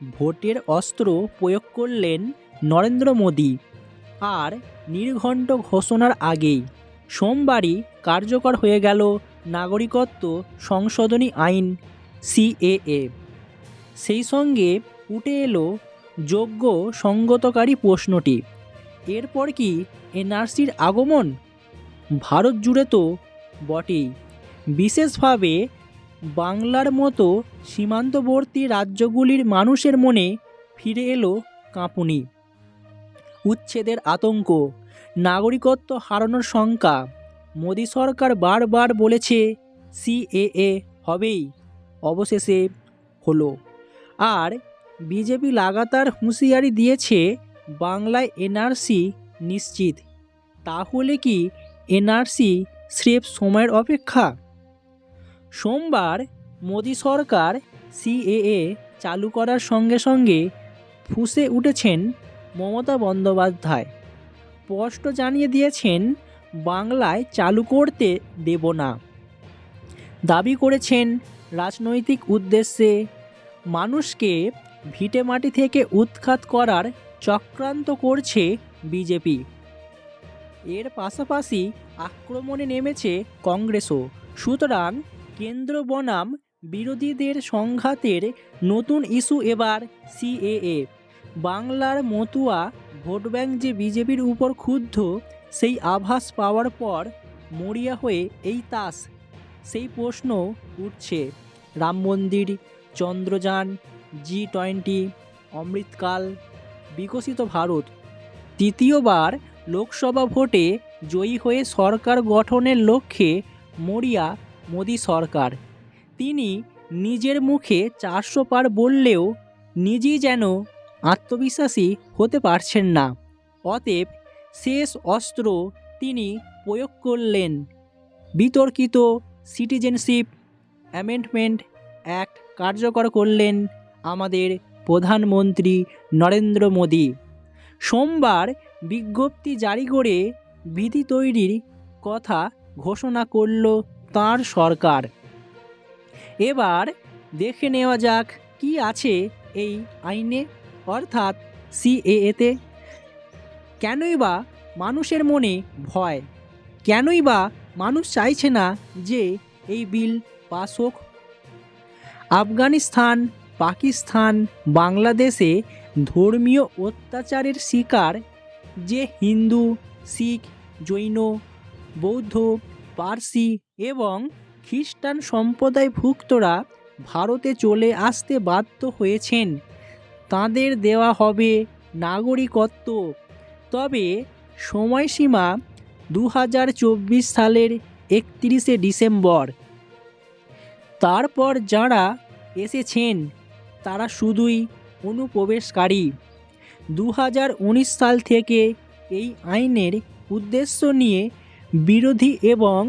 ভোটের অস্ত্র প্রয়োগ করলেন নরেন্দ্র মোদী। আর নির্ঘণ্ট ঘোষণার আগেই সোমবারই কার্যকর হয়ে গেল নাগরিকত্ব সংশোধনী আইন সিএএ। সেই সঙ্গে উঠে এলো যোগ্য সঙ্গতকারী প্রশ্নটি, এরপর কি এনআরসির আগমন? ভারত জুড়ে তো বটেই, বিশেষভাবে বাংলার মতো সীমান্তবর্তী রাজ্যগুলির মানুষের মনে ফিরে এলো কাঁপুনি, উচ্ছেদের আতঙ্ক, নাগরিকত্ব হারানোর শঙ্কা। মোদী সরকার বারবার বলেছে সিএএ হবেই, অবশেষে হলো। আর বিজেপি লাগাতার হুঁশিয়ারি দিয়েছে বাংলায় এনআরসি নিশ্চিত। তাহলে কি এনআরসি স্রেফ সময়ের অপেক্ষা? সোমবার মোদী সরকার সিএএ চালু করার সঙ্গে সঙ্গে ফুঁসে উঠেছেন মমতা বন্দ্যোপাধ্যায়। স্পষ্ট জানিয়ে দিয়েছেন বাংলায় চালু করতে দেব না। দাবি করেছেন রাজনৈতিক উদ্দেশ্যে মানুষকে ভিটেমাটি থেকে উৎখাত করার চক্রান্ত করছে বিজেপি। এর পাশাপাশি আক্রমণে নেমেছে কংগ্রেসও। সুতরাং কেন্দ্র বনাম বিরোধীদের সংঘাতের নতুন ইস্যু এবার সিএএ। বাংলার মতুয়া ভোট ব্যাংক যে বিজেপির উপর ক্ষুব্ধ, সেই আভাস পাওয়ার পর মরিয়া হয়ে এই তাস, সেই প্রশ্ন উঠছে। রাম মন্দির, চন্দ্রযান, G20, অমৃতকাল, বিকশিত ভারত। তৃতীয়বার লোকসভা ভোটে জয়ী হয়ে সরকার গঠনের লক্ষ্যে মরিয়া মোদী সরকার। তিনি নিজের মুখে 400 পার বললেও নিজেই যেন আত্মবিশ্বাসী হতে পারছেন না। অতএব শেষ অস্ত্র তিনি প্রয়োগ করলেন। বিতর্কিত সিটিজেনশিপ অ্যামেন্ডমেন্ট অ্যাক্ট কার্যকর করলেন আমাদের প্রধানমন্ত্রী নরেন্দ্র মোদী। সোমবার বিজ্ঞপ্তি জারি করে বিধি তৈরির কথা ঘোষণা করল তাঁর সরকার। এবার দেখে নেওয়া যাক কি আছে এই আইনে, অর্থাৎ সিএএতে। কেনই বা মানুষের মনে ভয়? কেনই বা মানুষ চাইছে না যে এই বিল পাস হোক? আফগানিস্তান, পাকিস্তান, বাংলাদেশে ধর্মীয় অত্যাচারের শিকার যে হিন্দু, শিখ, জৈন, বৌদ্ধ, পার্সি এবং খ্রিস্টান সম্প্রদায়ভুক্তরা ভারতে চলে আসতে বাধ্য হয়েছেন, তাদের দেওয়া হবে নাগরিকত্ব। তবে সময়সীমা 2024 সালের 31শে ডিসেম্বর। তারপর যারা এসেছেন তারা শুধুই অনুপ্রবেশকারী। 2019 সাল থেকে এই আইনের উদ্দেশ্য নিয়ে বিরোধী এবং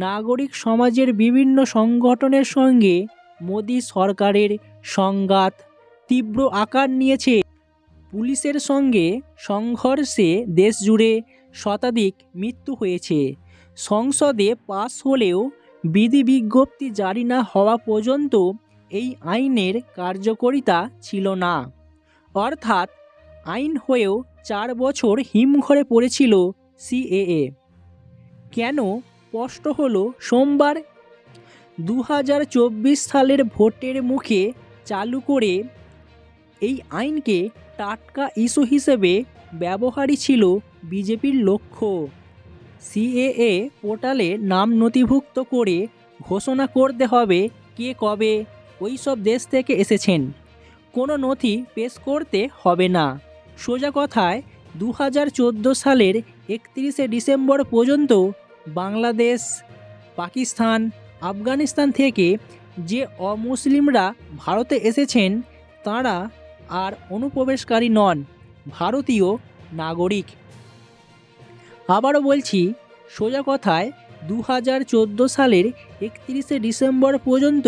নাগরিক সমাজের বিভিন্ন সংগঠনের সঙ্গে মোদী সরকারের সংঘাত তীব্র আকার নিয়েছে। পুলিশের সঙ্গে সংঘর্ষে দেশজুড়ে শতাধিক মৃত্যু হয়েছে। সংসদে পাস হলেও বিধি বিজ্ঞপ্তি জারি না হওয়া পর্যন্ত এই আইনের কার্যকারিতা ছিল না। অর্থাৎ আইন হয়েও 4 বছর হিমঘরে পড়েছিল সিএএ। কেন স্পষ্ট হলো সোমবার? 2024 সালের ভোটের মুখে চালু করে এই আইনকে টাটকা ইস্যু হিসেবে ব্যবহারই ছিল বিজেপির লক্ষ্য। সিএএ পোর্টালে নাম নথিভুক্ত করে ঘোষণা করতে হবে কে কবে ওই সব দেশ থেকে এসেছেন। কোনো নথি পেশ করতে হবে না। সোজা কথায় 2014 সালের 31শে ডিসেম্বর পর্যন্ত বাংলাদেশ, পাকিস্তান, আফগানিস্তান থেকে যে অমুসলিমরা ভারতে এসেছেন তাঁরা আর অনুপ্রবেশকারী নন, ভারতীয় নাগরিক। আবারও বলছি, সোজা কথায় 2014 সালের 31শে ডিসেম্বর পর্যন্ত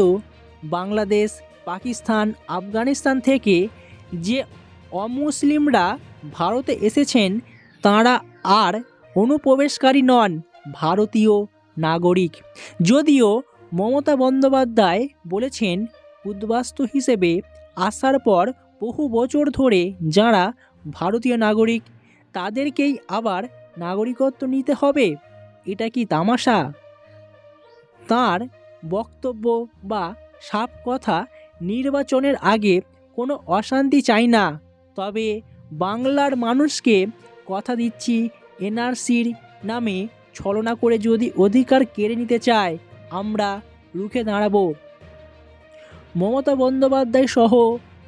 বাংলাদেশ, পাকিস্তান, আফগানিস্তান থেকে যে অমুসলিমরা ভারতে এসেছেন তাঁরা আর অনুপ্রবেশকারী নন, ভারতীয় নাগরিক। যদিও মমতা বন্দ্যোপাধ্যায় বলেছেন উদ্বাস্তু হিসেবে আসার পর বহু বছর ধরে যারা ভারতীয় নাগরিক তাদেরকেই আবার নাগরিকত্ব নিতে হবে? এটা কি তামাশা? তার বক্তব্য বা সাফ কথা, নির্বাচনের আগে কোনো অশান্তি চাই না, তবে বাংলার মানুষকে কথা দিচ্ছি এনআরসির নামে ছলনা করে যদি অধিকার কেড়ে নিতে চায় আমরা রুখে দাঁড়াবো। মমতা বন্দ্যোপাধ্যায় সহ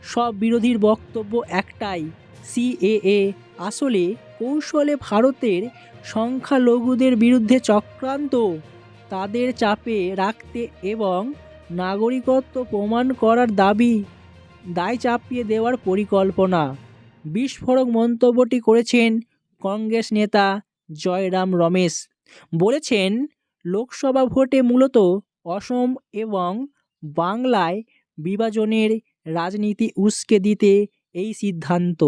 সব বিরোধীর বক্তব্য একটাই, সিএএ আসলে কৌশলে ভারতের সংখ্যালঘুদের বিরুদ্ধে চক্রান্ত, তাদের চাপে রাখতে এবং নাগরিকত্ব প্রমাণ করার দায় চাপিয়ে দেওয়ার পরিকল্পনা। বিস্ফোরক মন্তব্যটি করেছেন কংগ্রেস নেতা জয়রাম রমেশ। বলেছেন, লোকসভা ভোটে মূলত অসম এবং বাংলায় বিভাজনের রাজনীতি উস্কে দিতে এই সিদ্ধান্ত।